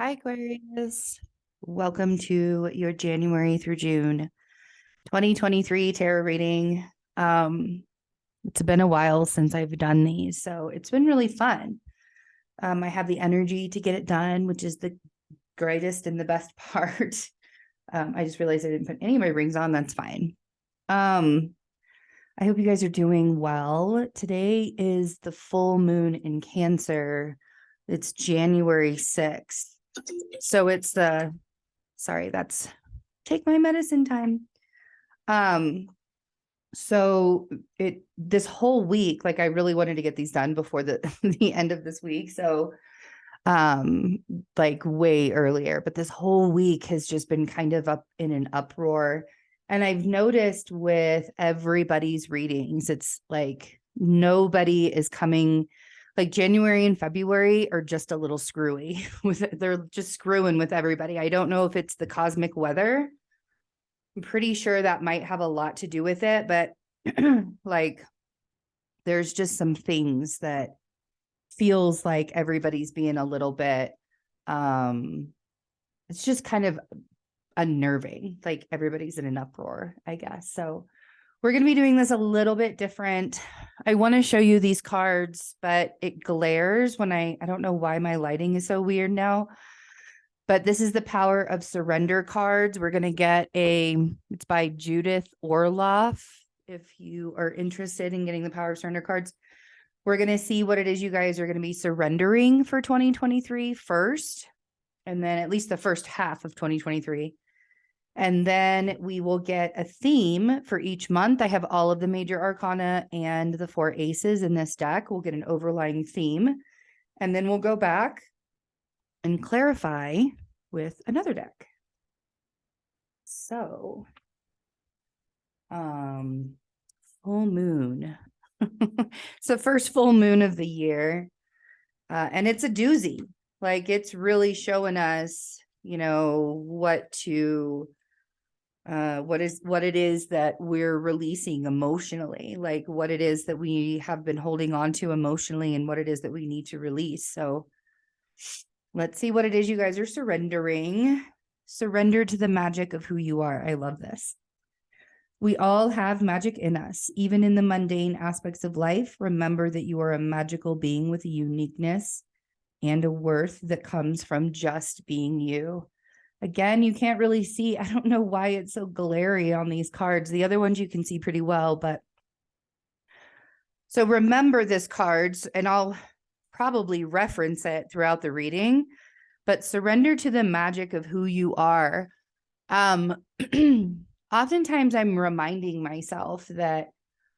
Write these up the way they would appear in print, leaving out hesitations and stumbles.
Hi, Aquarius. Welcome to your January through June 2023 tarot reading. It's been a while since I've done these, so it's been really fun. I have the energy to get it done, which is the greatest and the best part. I just realized I didn't put any of my rings on. That's fine. I hope you guys are doing well. Today is the full moon in Cancer. It's January 6th. So it's that's take my medicine time. So this whole week, like I really wanted to get these done before the the end of this week. So like way earlier, but this whole week has just been kind of up in an uproar. And I've noticed with everybody's readings, it's like nobody is coming. Like January and February are just a little screwy they're just screwing with everybody. I don't know if it's the cosmic weather. I'm pretty sure that might have a lot to do with it, but like there's just some things that feels like everybody's being a little bit it's just kind of unnerving, like everybody's in an uproar, I guess. So we're going to be doing this a little bit different. I want to show you these cards, but it glares when I don't know why my lighting is so weird now. But this is the Power of Surrender cards. We're going to get it's by Judith Orloff. If you are interested in getting the Power of Surrender cards, we're going to see what it is you guys are going to be surrendering for 2023 first, and then at least the first half of 2023. And then we will get a theme for each month. I have all of the major arcana and the 4 aces in this deck. We'll get an overlying theme, and then we'll go back and clarify with another deck. So, full moon. It's the first full moon of the year. And it's a doozy. Like it's really showing us, what it is that we're releasing emotionally, like what it is that we have been holding on to emotionally and what it is that we need to release. So let's see what it is you guys are surrendering. Surrender to the magic of who you are. I love this. We all have magic in us, even in the mundane aspects of life. Remember that you are a magical being with a uniqueness and a worth that comes from just being you. Again, you can't really see. I don't know why it's so glary on these cards. The other ones you can see pretty well, but so remember this cards, and I'll probably reference it throughout the reading, but surrender to the magic of who you are. Oftentimes I'm reminding myself that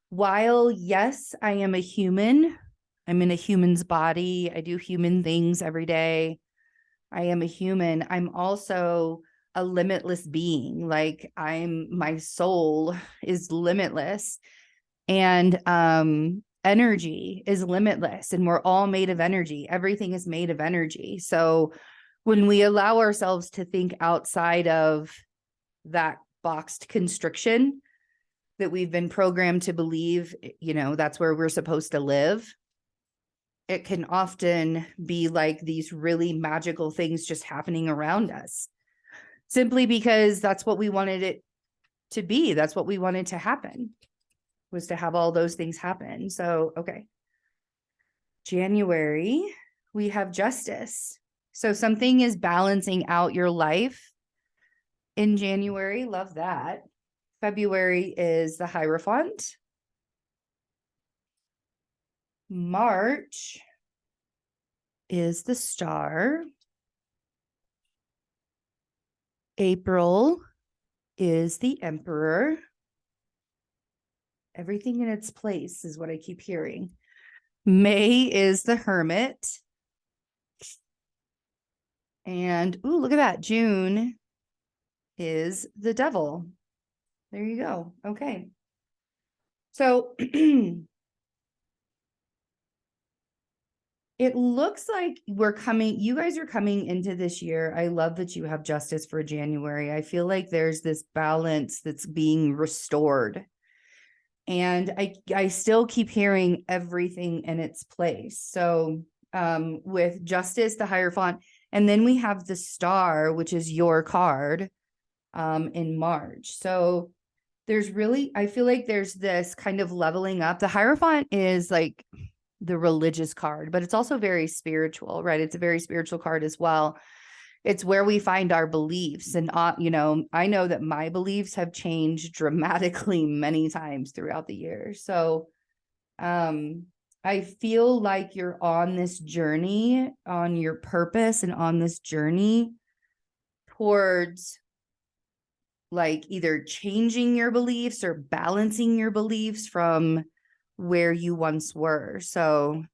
while, yes, I am a human, I'm in a human's body, I do human things every day, I am a human, I'm also a limitless being. Like my soul is limitless, and energy is limitless, and we're all made of energy. Everything is made of energy. So when we allow ourselves to think outside of that boxed constriction that we've been programmed to believe, that's where we're supposed to live, it can often be like these really magical things just happening around us, simply because that's what we wanted it to be. That's what we wanted to happen, was to have all those things happen. So, okay. January, we have justice. So something is balancing out your life in January. Love that. February is the Hierophant. March is the Star. April is the Emperor. Everything in its place is what I keep hearing. May is the Hermit. And, ooh, look at that. June is the Devil. There you go. Okay. So it looks like you guys are coming into this year. I love that you have justice for January. I feel like there's this balance that's being restored. And I still keep hearing everything in its place. So with justice, the Hierophant, And then we have the Star, which is your card, in March. So there's really, I feel like there's this kind of leveling up. The Hierophant is like the religious card, but it's also very spiritual, right? It's a very spiritual card as well. It's where we find our beliefs. And, you know, I know that my beliefs have changed dramatically many times throughout the year. So, I feel like you're on this journey, on your purpose, and on this journey towards like either changing your beliefs or balancing your beliefs from where you once were. So,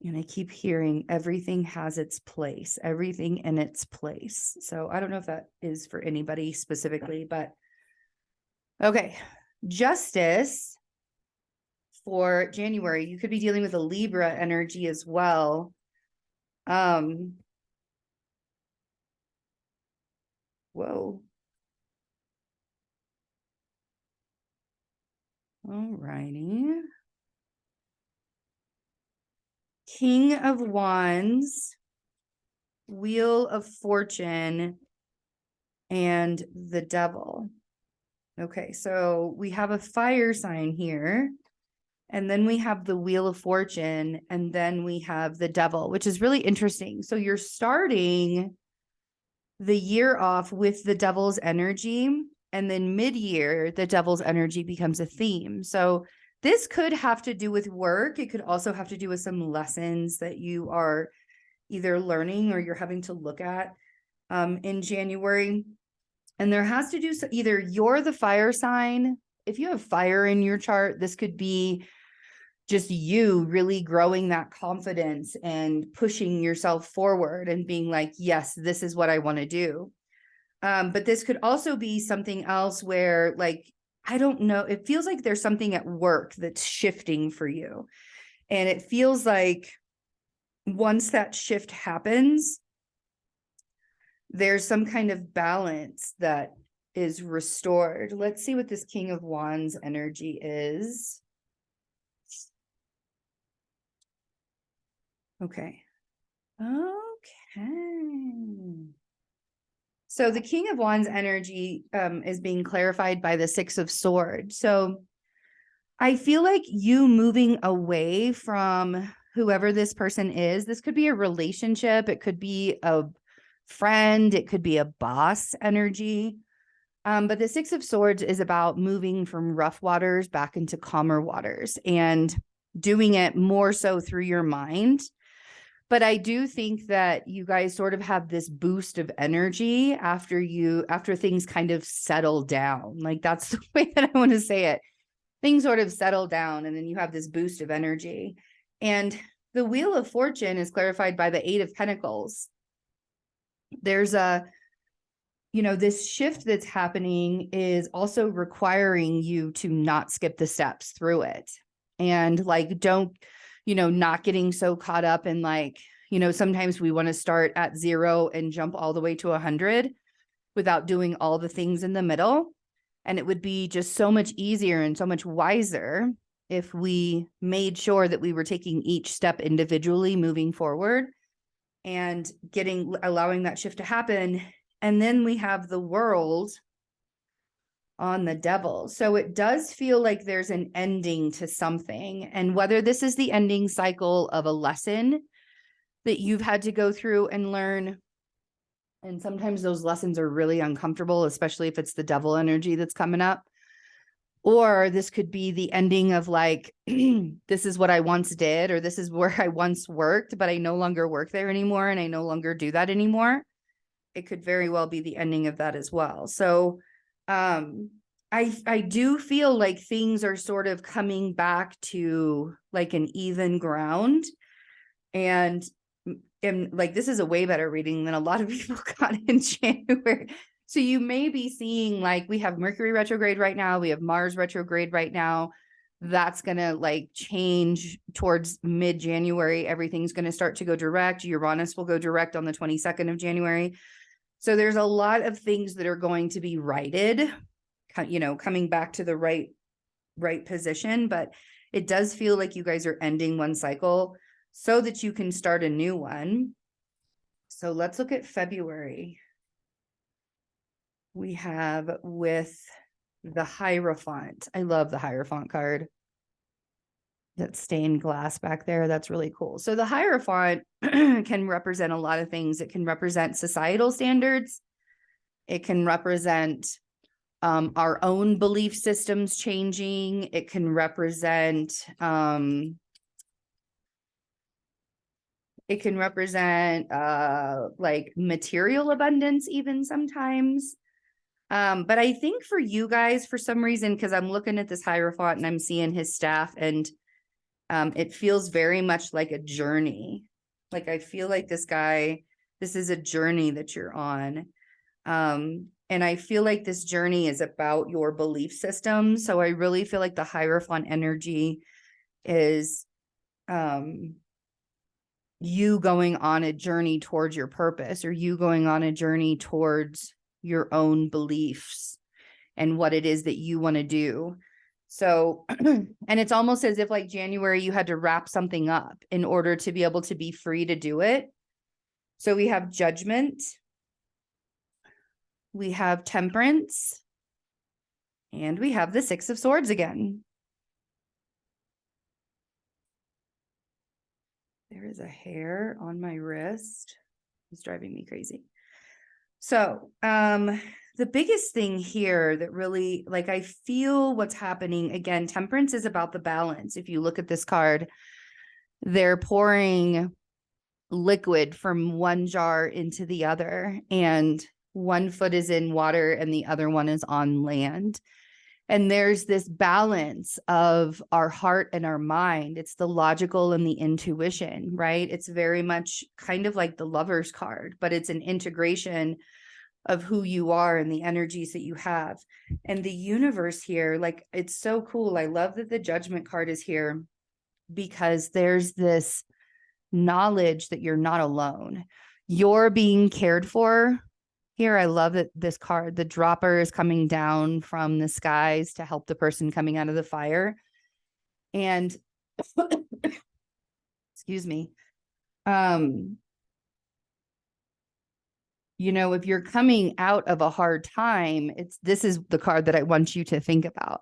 and I keep hearing everything has its place, everything in its place. So I don't know if that is for anybody specifically, but okay. Justice for January, you could be dealing with a Libra energy as well. Whoa. All righty. King of Wands, Wheel of Fortune, and the Devil. Okay, so we have a fire sign here, and then we have the Wheel of Fortune, and then we have the Devil, which is really interesting. So you're starting the year off with the Devil's energy, and then mid-year, the Devil's energy becomes a theme. So this could have to do with work. It could also have to do with some lessons that you are either learning or you're having to look at in January. And there has to do, so either you're the fire sign. If you have fire in your chart, this could be just you really growing that confidence and pushing yourself forward and being like, yes, this is what I want to do. But this could also be something else where, like, I don't know, it feels like there's something at work that's shifting for you. And it feels like once that shift happens, there's some kind of balance that is restored. Let's see what this King of Wands energy is. Okay. So the King of Wands energy is being clarified by the Six of Swords. So I feel like you moving away from whoever this person is. This could be a relationship. It could be a friend. It could be a boss energy. But the Six of Swords is about moving from rough waters back into calmer waters and doing it more so through your mind. But I do think that you guys sort of have this boost of energy after things kind of settle down. Like, that's the way that I want to say it. Things sort of settle down, and then you have this boost of energy. And the Wheel of Fortune is clarified by the Eight of Pentacles. There's this shift that's happening is also requiring you to not skip the steps through it. And like, don't, not getting so caught up in like, sometimes we want to start at 0 and jump all the way to 100 without doing all the things in the middle. And it would be just so much easier and so much wiser if we made sure that we were taking each step individually, moving forward and allowing that shift to happen. And then we have the World on the Devil. So it does feel like there's an ending to something. And whether this is the ending cycle of a lesson that you've had to go through and learn, and sometimes those lessons are really uncomfortable, especially if it's the Devil energy that's coming up. Or this could be the ending of like, this is what I once did, or this is where I once worked, but I no longer work there anymore, and I no longer do that anymore. It could very well be the ending of that as well. So I do feel like things are sort of coming back to like an even ground. And like, this is a way better reading than a lot of people got in January. So you may be seeing, like, we have Mercury retrograde right now. We have Mars retrograde right now. That's going to like change towards mid-January. Everything's going to start to go direct. Uranus will go direct on the 22nd of January. So there's a lot of things that are going to be righted, coming back to the right position. But it does feel like you guys are ending one cycle so that you can start a new one. So let's look at February. We have with the Hierophant. I love the Hierophant card. That stained glass back there. That's really cool. So the Hierophant can represent a lot of things. It can represent societal standards. It can represent our own belief systems changing. It can represent like material abundance even sometimes. But I think for you guys, for some reason, because I'm looking at this Hierophant and I'm seeing his staff, and it feels very much like a journey. Like I feel like this is a journey that you're on. And I feel like this journey is about your belief system. So I really feel like the Hierophant energy is you going on a journey towards your purpose, or you going on a journey towards your own beliefs and what it is that you want to do. So, and it's almost as if like January, you had to wrap something up in order to be able to be free to do it. So we have Judgment. We have Temperance. And we have the Six of Swords again. There is a hair on my wrist. It's driving me crazy. So, the biggest thing here that really, like, I feel what's happening, again, Temperance is about the balance. If you look at this card, they're pouring liquid from one jar into the other, and one foot is in water and the other one is on land. And there's this balance of our heart and our mind. It's the logical and the intuition, right? It's very much kind of like the Lover's card, but it's an integration of who you are and the energies that you have. And the universe here, like, it's so cool. I love that the Judgment card is here, because there's this knowledge that you're not alone. You're being cared for. Here, I love that this card, the dropper, is coming down from the skies to help the person coming out of the fire. And excuse me. You know, if you're coming out of a hard time, this is the card that I want you to think about.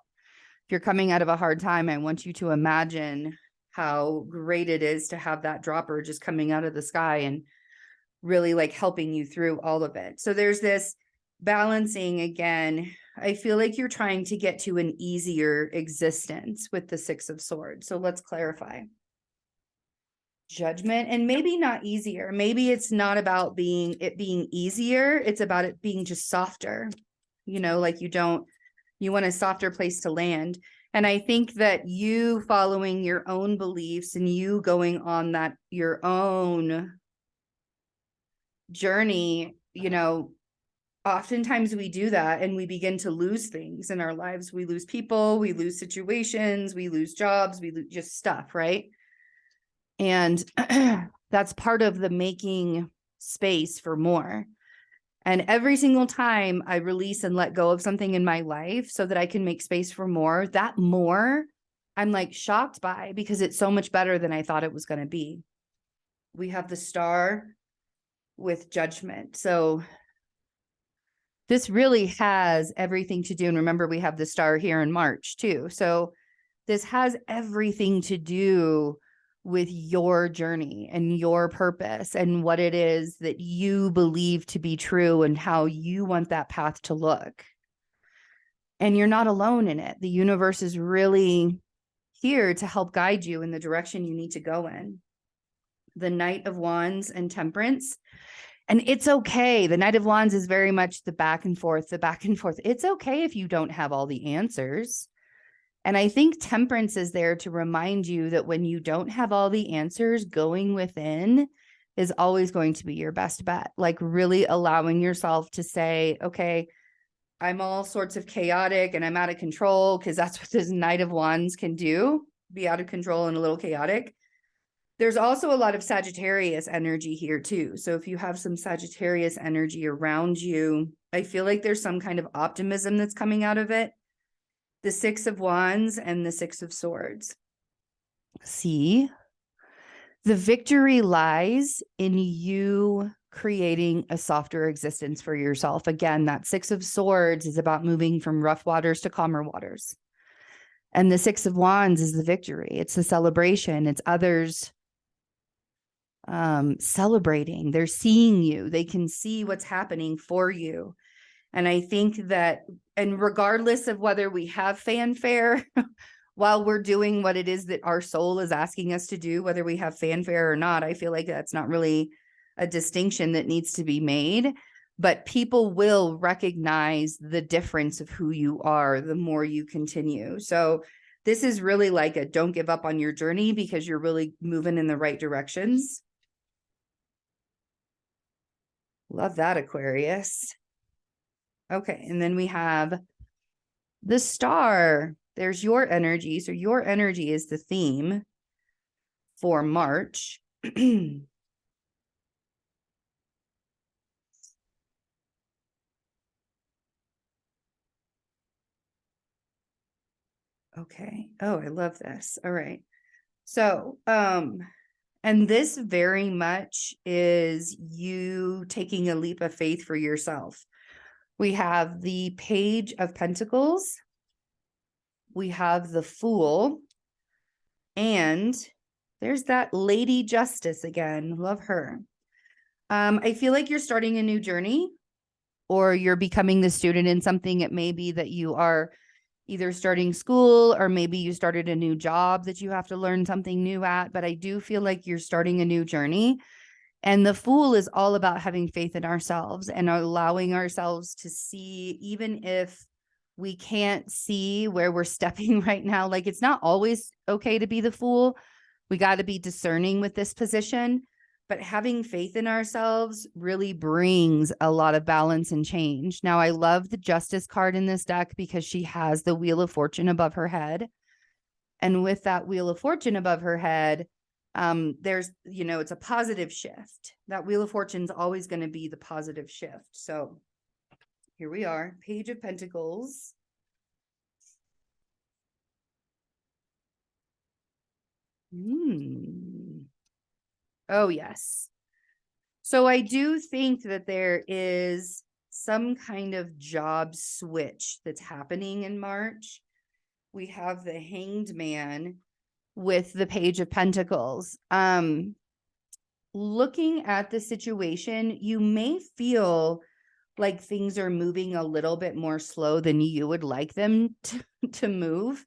If you're coming out of a hard time, I want you to imagine how great it is to have that dropper just coming out of the sky and really like helping you through all of it. So there's this balancing again. I feel like you're trying to get to an easier existence with the Six of Swords. So let's clarify. Judgment, and maybe not easier. Maybe it's not about it being easier. It's about it being just softer. You know, like you want a softer place to land. And I think that you following your own beliefs and you going on that your own journey, you know, oftentimes we do that and we begin to lose things in our lives. We lose people, we lose situations, we lose jobs, we lose just stuff, right? And that's part of the making space for more. And every single time I release and let go of something in my life so that I can make space for more, that more I'm like shocked by, because it's so much better than I thought it was going to be. We have the Star with Judgment. So this really has everything to do. And remember, we have the Star here in March too. So this has everything to do with your journey and your purpose and what it is that you believe to be true and how you want that path to look. And you're not alone in it. The universe is really here to help guide you in the direction you need to go in. The Knight of Wands and Temperance. And it's okay. The Knight of Wands is very much the back and forth. It's okay if you don't have all the answers. And I think Temperance is there to remind you that when you don't have all the answers, going within is always going to be your best bet. Like really allowing yourself to say, okay, I'm all sorts of chaotic and I'm out of control, because that's what this Knight of Wands can do, be out of control and a little chaotic. There's also a lot of Sagittarius energy here too. So if you have some Sagittarius energy around you, I feel like there's some kind of optimism that's coming out of it. The Six of Wands and the Six of Swords. See, the victory lies in you creating a softer existence for yourself. Again, that Six of Swords is about moving from rough waters to calmer waters. And the Six of Wands is the victory. It's the celebration. It's others celebrating. They're seeing you. They can see what's happening for you. And I think that, and regardless of whether we have fanfare while we're doing what it is that our soul is asking us to do, whether we have fanfare or not, I feel like that's not really a distinction that needs to be made, but people will recognize the difference of who you are the more you continue. So this is really like a don't give up on your journey, because you're really moving in the right directions. Love that, Aquarius. Okay, and then we have the Star. There's your energy. So your energy is the theme for March. Okay. Oh, I love this. All right. So, and this very much is you taking a leap of faith for yourself. We have the Page of Pentacles. We have the Fool. And there's that Lady Justice again. Love her. I feel like you're starting a new journey, or you're becoming the student in something. It may be that you are either starting school, or maybe you started a new job that you have to learn something new at. But I do feel like you're starting a new journey. And the Fool is all about having faith in ourselves and allowing ourselves to see, even if we can't see where we're stepping right now. Like, it's not always okay to be the Fool. We got to be discerning with this position. But having faith in ourselves really brings a lot of balance and change. Now, I love the Justice card in this deck because she has the Wheel of Fortune above her head. And with that Wheel of Fortune above her head, there's, it's a positive shift. That Wheel of Fortune is always going to be the positive shift. So here we are, Page of Pentacles. Oh, yes. So I do think that there is some kind of job switch that's happening in March. We have the Hanged Man with the Page of Pentacles. Looking at the situation, you may feel like things are moving a little bit more slow than you would like them to move.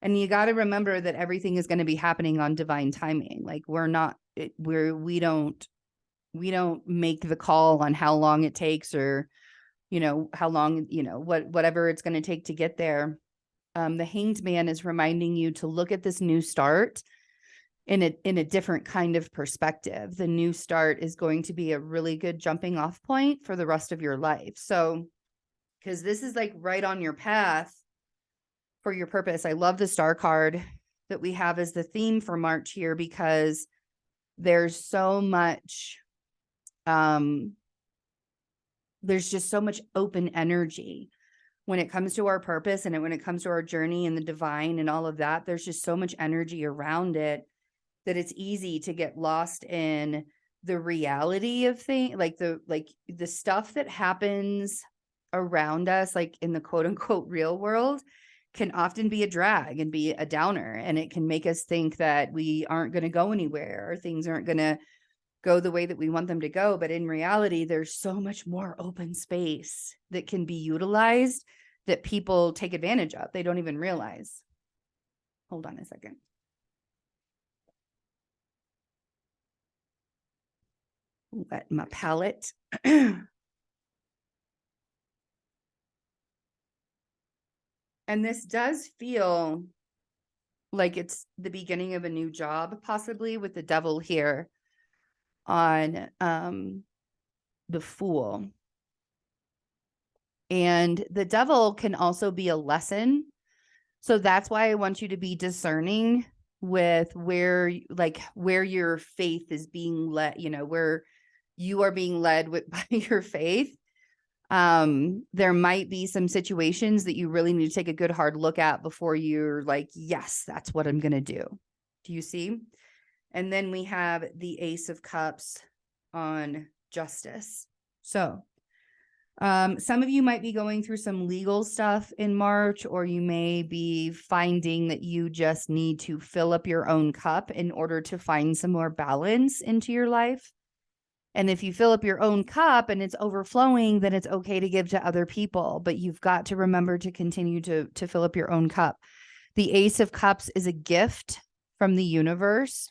And you got to remember that everything is going to be happening on divine timing. Like, we don't make the call on how long it takes, or, how long, whatever it's going to take to get there. The Hanged Man is reminding you to look at this new start in a different kind of perspective. The new start is going to be a really good jumping off point for the rest of your life. So, because this is like right on your path for your purpose. I love the Star card that we have as the theme for March here, because there's so much, there's just so much open energy when it comes to our purpose, and when it comes to our journey and the divine and all of that. There's just so much energy around it that it's easy to get lost in the reality of things, like the stuff that happens around us, like in the quote unquote real world, can often be a drag and be a downer. And it can make us think that we aren't going to go anywhere, or things aren't going to go the way that we want them to go. But in reality, there's so much more open space that can be utilized that people take advantage of. They don't even realize. Hold on a second. Wet my palette. And this does feel like it's the beginning of a new job, possibly, with the Devil here on the Fool. And the Devil can also be a lesson. So that's why I want you to be discerning with where your faith is being led, where you are being led by your faith. There might be some situations that you really need to take a good hard look at before you're like, yes, that's what I'm going to do. Do you see? And then we have the Ace of Cups on justice. So some of you might be going through some legal stuff in March, or you may be finding that you just need to fill up your own cup in order to find some more balance into your life. And if you fill up your own cup and it's overflowing, then it's okay to give to other people, but you've got to remember to continue to fill up your own cup. The Ace of Cups is a gift from the universe.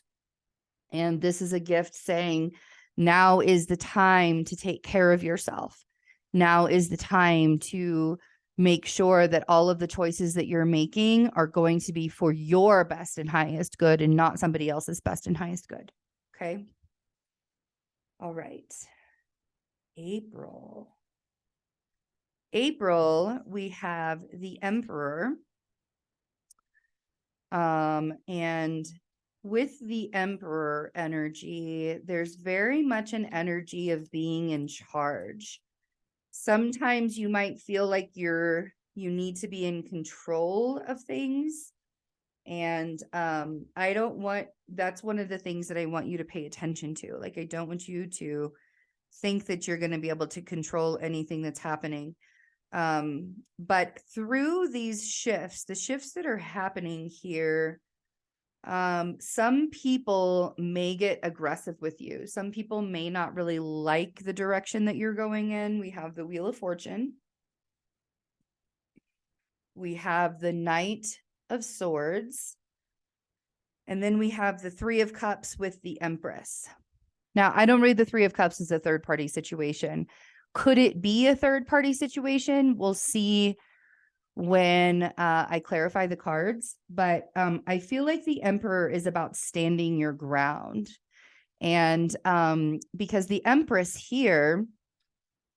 And this is a gift saying, now is the time to take care of yourself. Now is the time to make sure that all of the choices that you're making are going to be for your best and highest good and not somebody else's best and highest good. Okay. All right. April, we have the Emperor. And with the Emperor energy, there's very much an energy of being in charge. Sometimes you might feel like you need to be in control of things. And that's one of the things that I want you to pay attention to. Like, I don't want you to think that you're going to be able to control anything that's happening. But through these shifts, the shifts that are happening here, some people may get aggressive with you. Some people may not really like the direction that you're going in. We have the Wheel of Fortune. We have the Knight of Swords. And then we have the Three of Cups with the Empress. Now, I don't read the Three of Cups as a third-party situation. Could it be a third-party situation? We'll see when I clarify the cards, but I feel like the Emperor is about standing your ground. And because the Empress here,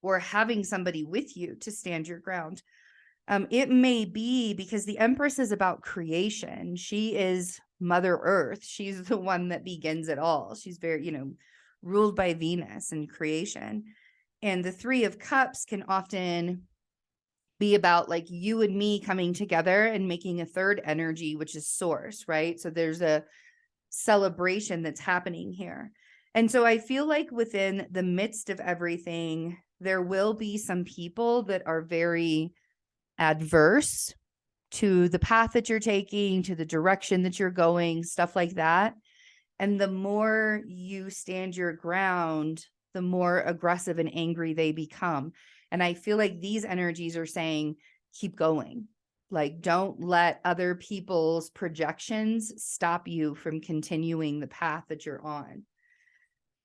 or having somebody with you to stand your ground, it may be because the Empress is about creation. She is Mother Earth. She's the one that begins it all. She's very, ruled by Venus and creation. And the Three of Cups can often be about like you and me coming together and making a third energy, which is Source, right? So there's a celebration that's happening here. And so I feel like within the midst of everything, there will be some people that are very adverse to the path that you're taking, to the direction that you're going, stuff like that. And the more you stand your ground, the more aggressive and angry they become. And I feel like these energies are saying, keep going. Like, don't let other people's projections stop you from continuing the path that you're on.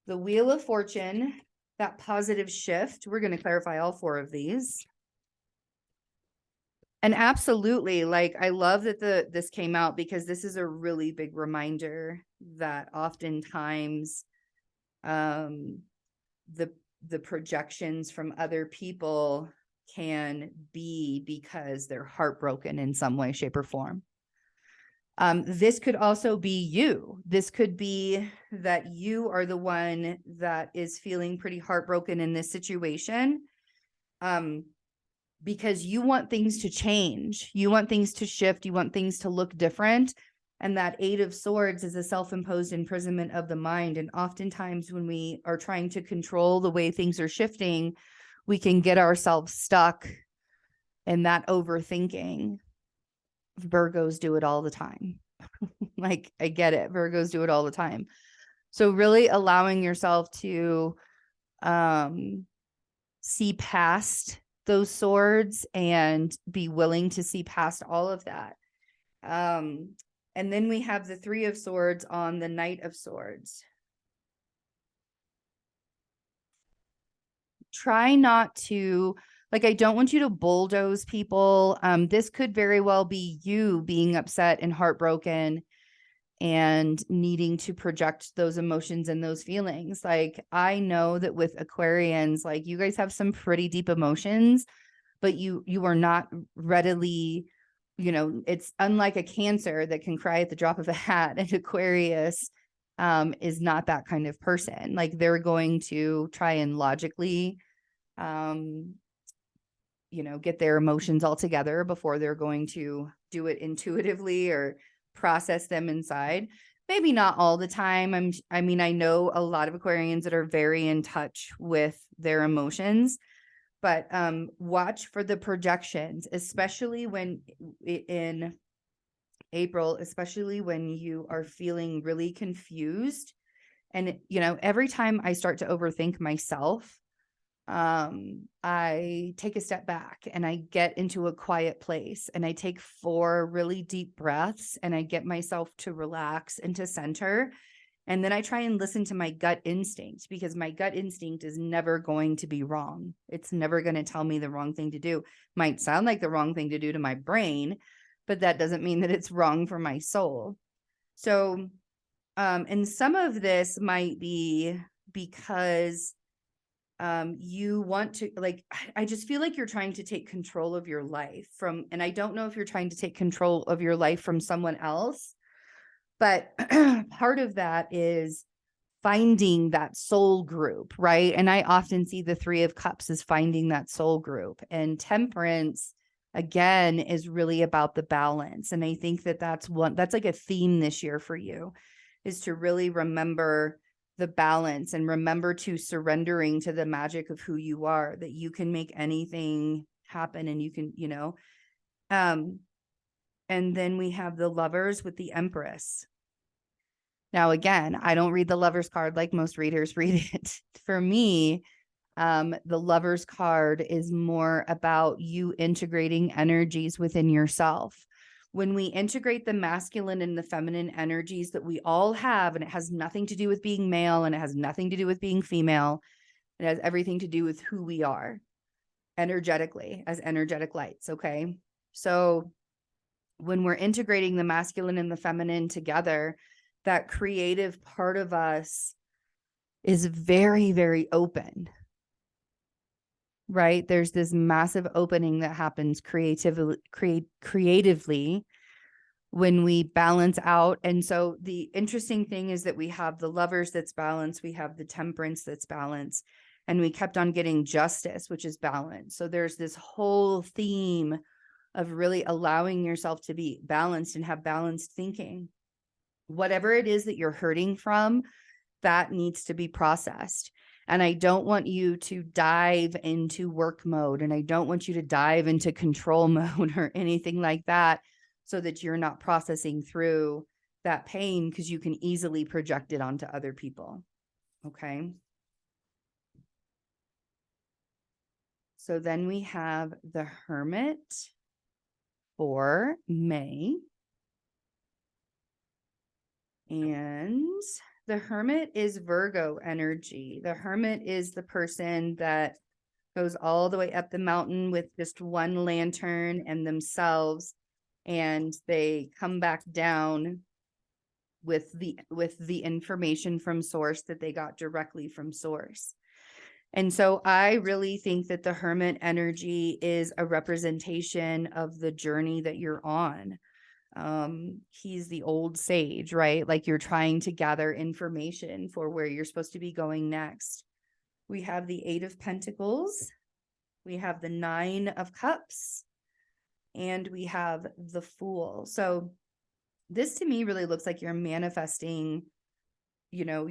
The Wheel of Fortune, that positive shift, we're going to clarify all four of these. And absolutely, like, I love that this came out, because this is a really big reminder that oftentimes the projections from other people can be because they're heartbroken in some way, shape, or form. This could also be you. This could be that you are the one that is feeling pretty heartbroken in this situation, because you want things to change. You want things to shift. You want things to look different. And that Eight of Swords is a self-imposed imprisonment of the mind. And oftentimes when we are trying to control the way things are shifting, we can get ourselves stuck in that overthinking. Virgos do it all the time. Like, I get it. Virgos do it all the time. So really allowing yourself to see past those swords and be willing to see past all of that. And then we have the Three of Swords on the Knight of Swords. Try not to, like, I don't want you to bulldoze people. This could very well be you being upset and heartbroken and needing to project those emotions and those feelings. Like, I know that with Aquarians, like, you guys have some pretty deep emotions, but you are not readily, it's unlike a Cancer that can cry at the drop of a hat. And Aquarius is not that kind of person. Like, they're going to try and logically, get their emotions all together before they're going to do it intuitively or process them inside. maybe not all the time. I mean, I know a lot of Aquarians that are very in touch with their emotions, but watch for the projections, especially when in April, especially when you are feeling really confused. And, you know, every time I start to overthink myself, I take a step back and I get into a quiet place and I take 4 really deep breaths and I get myself to relax and to center. And then I try and listen to my gut instinct, because my gut instinct is never going to be wrong. It's never going to tell me the wrong thing to do. Might sound like the wrong thing to do to my brain, but that doesn't mean that it's wrong for my soul. So, and some of this might be because you want to, like, I just feel like you're trying to take control of your life from, and I don't know if you're trying to take control of your life from someone else, but part of that is finding that soul group, right? And I often see the 3 of Cups as finding that soul group, and Temperance again is really about the balance. And I think that that's like a theme this year for you, is to really remember the balance and remember to surrendering to the magic of who you are, that you can make anything happen and you can, you know. And then we have the Lovers with the Empress. Now, again, I don't read the Lovers card like most readers read it. For me, the Lovers card is more about you integrating energies within yourself. When we integrate the masculine and the feminine energies that we all have, and it has nothing to do with being male and it has nothing to do with being female, it has everything to do with who we are energetically as energetic lights. Okay. So when we're integrating the masculine and the feminine together, that creative part of us is very, very open, right? There's this massive opening that happens creatively when we balance out. And so the interesting thing is that we have the Lovers that's balanced, we have the Temperance that's balanced, and we kept on getting Justice, which is balance. So there's this whole theme of really allowing yourself to be balanced and have balanced thinking. Whatever it is that you're hurting from, that needs to be processed. And I don't want you to dive into work mode, and I don't want you to dive into control mode or anything like that, so that you're not processing through that pain, because you can easily project it onto other people. Okay. So then we have the Hermit for May. And the Hermit is Virgo energy. The Hermit is the person that goes all the way up the mountain with just one lantern and themselves, and they come back down with the information from source that they got directly from source. And so I really think that the Hermit energy is a representation of the journey that you're on. He's the old sage, right? Like, you're trying to gather information for where you're supposed to be going next. We have the 8 of Pentacles, we have the 9 of Cups, and we have the Fool. So this to me really looks like you're manifesting, you know,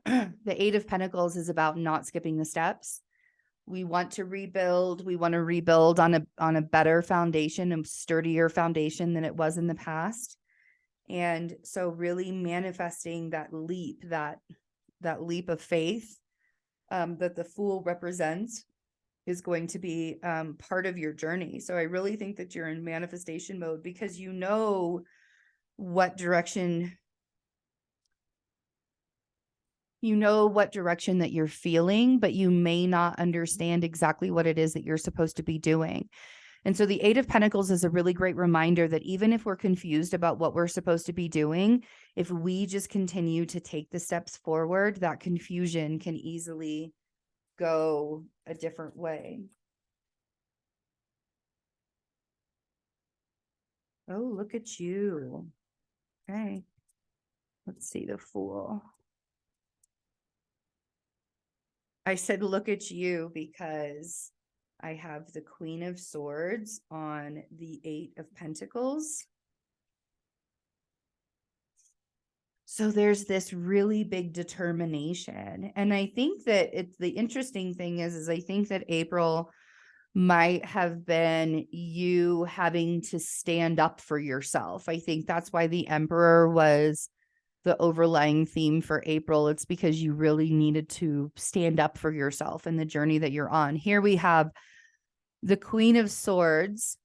the 8 of Pentacles is about not skipping the steps. We want to rebuild. We want to rebuild on a better foundation, a sturdier foundation than it was in the past. And so really manifesting that leap, that leap of faith that the Fool represents, is going to be part of your journey. So I really think that you're in manifestation mode, because you know what direction that you're feeling, but you may not understand exactly what it is that you're supposed to be doing. And so the 8 of Pentacles is a really great reminder that even if we're confused about what we're supposed to be doing, if we just continue to take the steps forward, that confusion can easily go a different way. Oh, look at you. Okay. Let's see the Fool. I said, look at you, because I have the Queen of Swords on the 8 of Pentacles. So there's this really big determination. And I think that the interesting thing is I think that April might have been you having to stand up for yourself. I think that's why the Emperor was the overlying theme for April. It's because you really needed to stand up for yourself in the journey that you're on. Here we have the Queen of Swords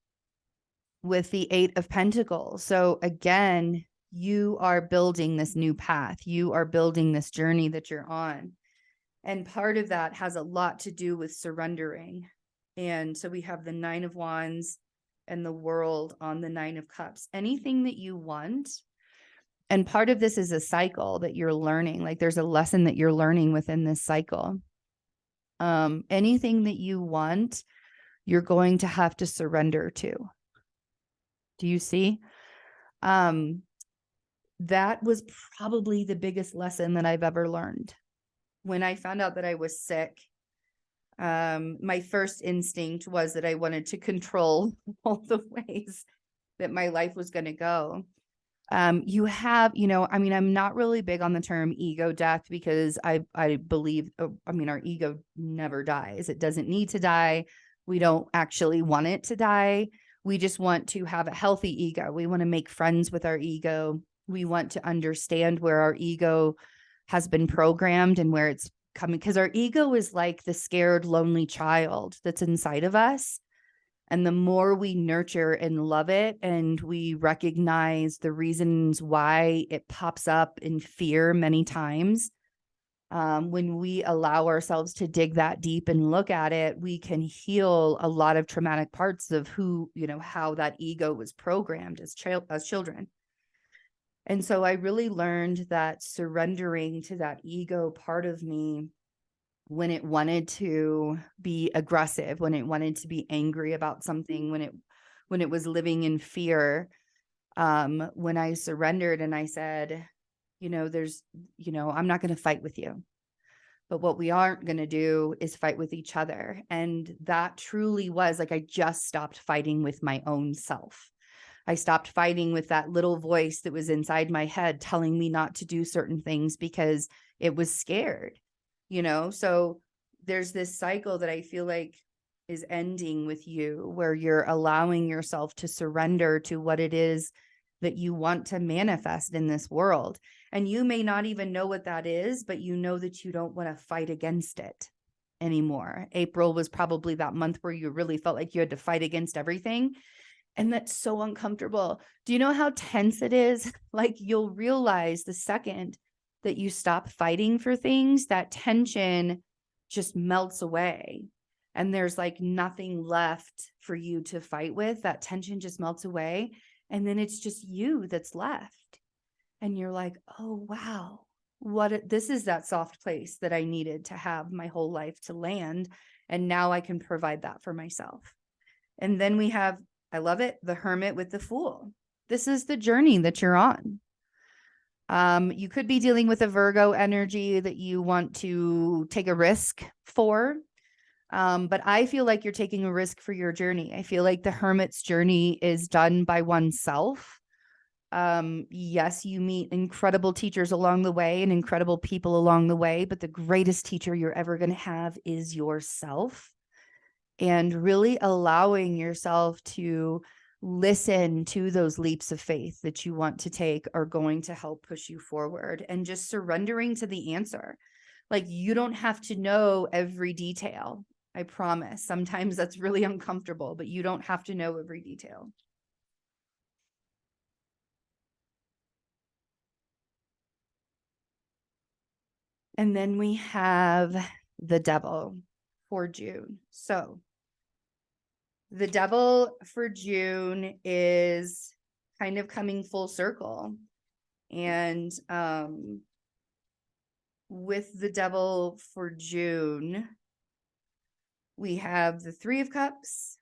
with the Eight of Pentacles. So again, you are building this new path. You are building this journey that you're on. And part of that has a lot to do with surrendering. And so we have the Nine of Wands and the World on the Nine of Cups. Anything that you want. And part of this is a cycle that you're learning. Like there's a lesson that you're learning within this cycle. Anything that you want, you're going to have to surrender to. Do you see? That was probably the biggest lesson that I've ever learned. When I found out that I was sick, my first instinct was that I wanted to control all the ways that my life was going to go. You have, I'm not really big on the term ego death because I believe, our ego never dies. It doesn't need to die. We don't actually want it to die. We just want to have a healthy ego. We want to make friends with our ego. We want to understand where our ego has been programmed and where it's coming, because our ego is like the scared, lonely child that's inside of us. And the more we nurture and love it, and we recognize the reasons why it pops up in fear many times, when we allow ourselves to dig that deep and look at it, we can heal a lot of traumatic parts of how that ego was programmed as children. And so I really learned that surrendering to that ego part of me, when it wanted to be aggressive, when it wanted to be angry about something, when it was living in fear, when I surrendered and I said, I'm not going to fight with you, but what we aren't going to do is fight with each other. And that truly was like, I just stopped fighting with my own self. I stopped fighting with that little voice that was inside my head telling me not to do certain things because it was scared, So there's this cycle that I feel like is ending with you, where you're allowing yourself to surrender to what it is that you want to manifest in this world. And you may not even know what that is, but you know that you don't want to fight against it anymore. April was probably that month where you really felt like you had to fight against everything. And that's so uncomfortable. Do you know how tense it is? Like you'll realize the second that you stop fighting for things, that tension just melts away. And there's like nothing left for you to fight with. That tension just melts away. And then it's just you that's left. And you're like, oh, wow, this is that soft place that I needed to have my whole life to land. And now I can provide that for myself. And then we have, I love it, the Hermit with the Fool. This is the journey that you're on. You could be dealing with a Virgo energy that you want to take a risk for. But I feel like you're taking a risk for your journey. I feel like the Hermit's journey is done by oneself. Yes, you meet incredible teachers along the way and incredible people along the way, but the greatest teacher you're ever going to have is yourself. And really allowing yourself to listen to those leaps of faith that you want to take are going to help push you forward, and just surrendering to the answer. Like you don't have to know every detail. I promise. Sometimes that's really uncomfortable, but you don't have to know every detail. And then we have the Devil for June. So the Devil for June is kind of coming full circle. And with the Devil for June, we have the Three of Cups.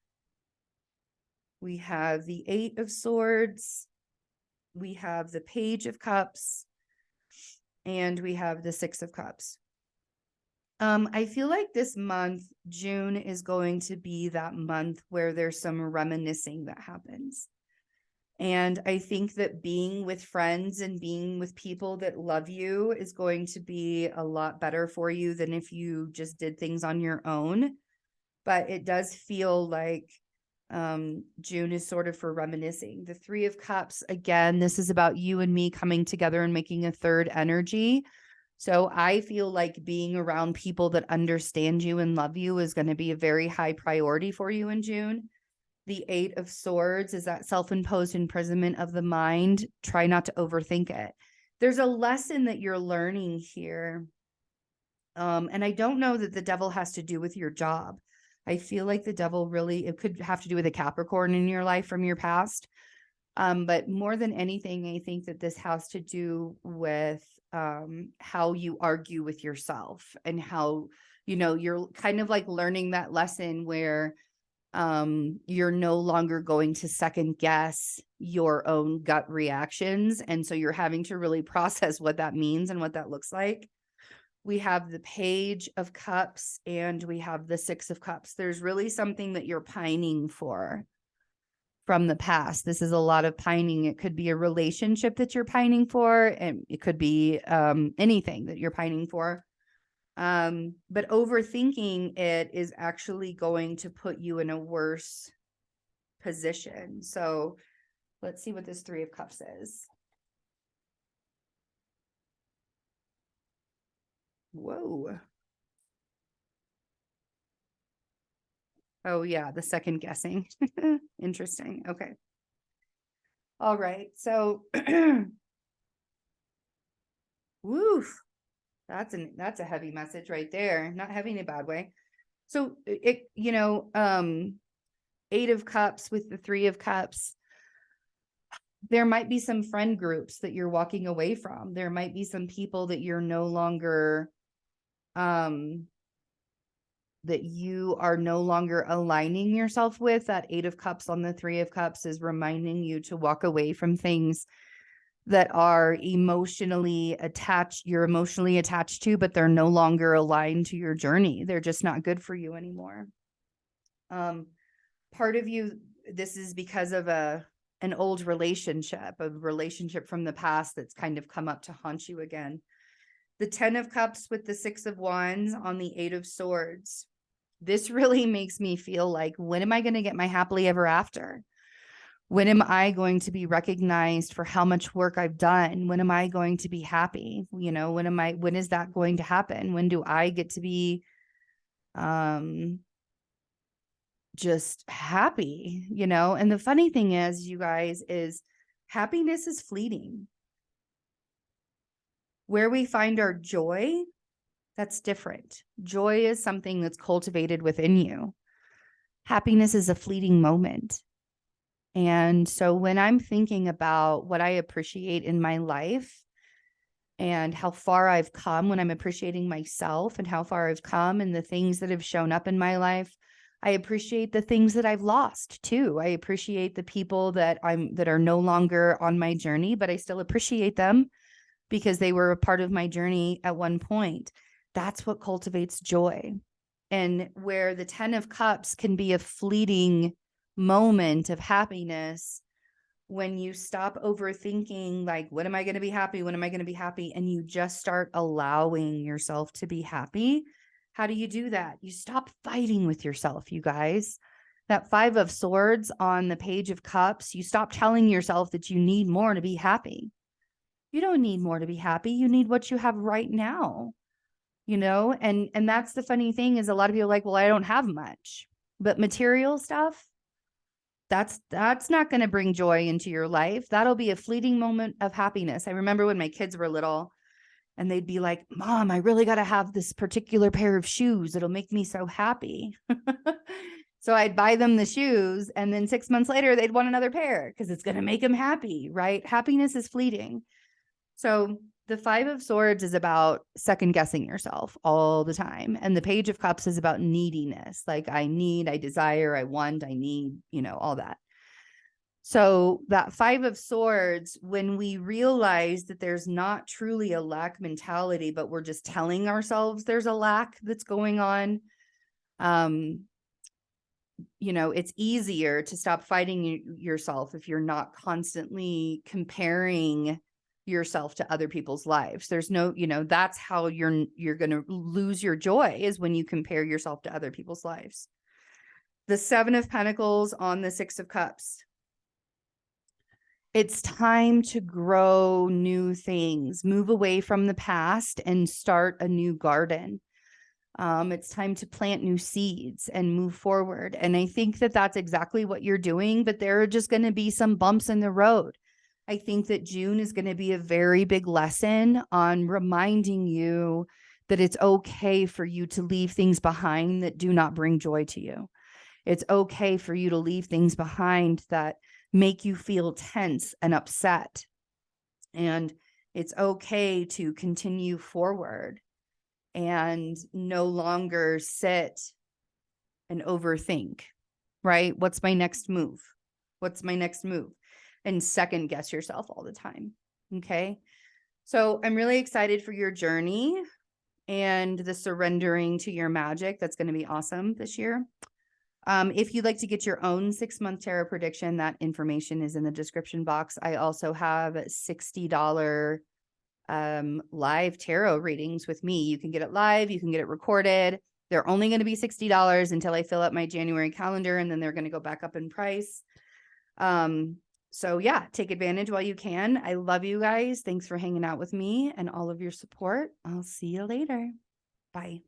We have the Eight of Swords. We have the Page of Cups. And we have the Six of Cups. I feel like this month, June, is going to be that month where there's some reminiscing that happens. And I think that being with friends and being with people that love you is going to be a lot better for you than if you just did things on your own. But it does feel like June is sort of for reminiscing. The Three of Cups, again, this is about you and me coming together and making a third energy. So I feel like being around people that understand you and love you is going to be a very high priority for you in June. The Eight of Swords is that self-imposed imprisonment of the mind. Try not to overthink it. There's a lesson that you're learning here. And I don't know that the devil has to do with your job. I feel like the devil really, it could have to do with a Capricorn in your life from your past. But more than anything, I think that this has to do with how you argue with yourself and how, you're kind of like learning that lesson where you're no longer going to second guess your own gut reactions. And so you're having to really process what that means and what that looks like. We have the Page of Cups and we have the Six of Cups. There's really something that you're pining for from the past. This is a lot of pining. It could be a relationship that you're pining for, and it could be anything that you're pining for. But overthinking it is actually going to put you in a worse position. So let's see what this Three of Cups is. Whoa. Oh yeah, the second guessing. Interesting. Okay. All right. So woof. That's a heavy message right there. Not heavy in a bad way. So Eight of Cups with the Three of Cups. There might be some friend groups that you're walking away from. There might be some people that you're no longer that you are no longer aligning yourself with. That Eight of Cups on the Three of Cups is reminding you to walk away from things that are emotionally attached, you're emotionally attached to, but they're no longer aligned to your journey. They're just not good for you anymore. Part of you, this is because of an old relationship, a relationship from the past that's kind of come up to haunt you again. The Ten of Cups with the Six of Wands on the Eight of Swords. This really makes me feel like, when am I going to get my happily ever after? When am I going to be recognized for how much work I've done? When am I going to be happy? When is that going to happen? When do I get to be just happy, And the funny thing is, you guys, is happiness is fleeting. Where we find our joy, that's different. Joy is something that's cultivated within you. Happiness is a fleeting moment. And so when I'm thinking about what I appreciate in my life and how far I've come, when I'm appreciating myself and how far I've come and the things that have shown up in my life, I appreciate the things that I've lost too. I appreciate the people that are no longer on my journey, but I still appreciate them because they were a part of my journey at one point. That's what cultivates joy. And where the Ten of Cups can be a fleeting moment of happiness, when you stop overthinking, like, when am I going to be happy? When am I going to be happy? And you just start allowing yourself to be happy. How do you do that? You stop fighting with yourself, you guys. That Five of Swords on the Page of Cups, you stop telling yourself that you need more to be happy. You don't need more to be happy. You need what you have right now, and that's the funny thing, is a lot of people are like, well, I don't have much, but material stuff, that's not going to bring joy into your life. That'll be a fleeting moment of happiness. I remember when my kids were little and they'd be like, Mom, I really got to have this particular pair of shoes. It'll make me so happy. So I'd buy them the shoes, and then 6 months later, they'd want another pair because it's going to make them happy, right? Happiness is fleeting. So the Five of Swords is about second guessing yourself all the time. And the Page of Cups is about neediness. Like, I need, I desire, I want, I need, all that. So that Five of Swords, when we realize that there's not truly a lack mentality, but we're just telling ourselves there's a lack that's going on, it's easier to stop fighting yourself if you're not constantly comparing yourself to other people's lives. There's no, that's how you're going to lose your joy, is when you compare yourself to other people's lives. The 7 of Pentacles on the 6 of Cups. It's time to grow new things, move away from the past and start a new garden. It's time to plant new seeds and move forward. And I think that that's exactly what you're doing, but there are just going to be some bumps in the road. I think that June is going to be a very big lesson on reminding you that it's okay for you to leave things behind that do not bring joy to you. It's okay for you to leave things behind that make you feel tense and upset. And it's okay to continue forward and no longer sit and overthink, right? What's my next move? What's my next move? And second guess yourself all the time. Okay. So I'm really excited for your journey and the surrendering to your magic. That's going to be awesome this year. If you'd like to get your own 6-month tarot prediction, that information is in the description box. I also have $60 live tarot readings with me. You can get it live, you can get it recorded. They're only going to be $60 until I fill up my January calendar, and then they're going to go back up in price. So yeah, take advantage while you can. I love you guys. Thanks for hanging out with me and all of your support. I'll see you later. Bye.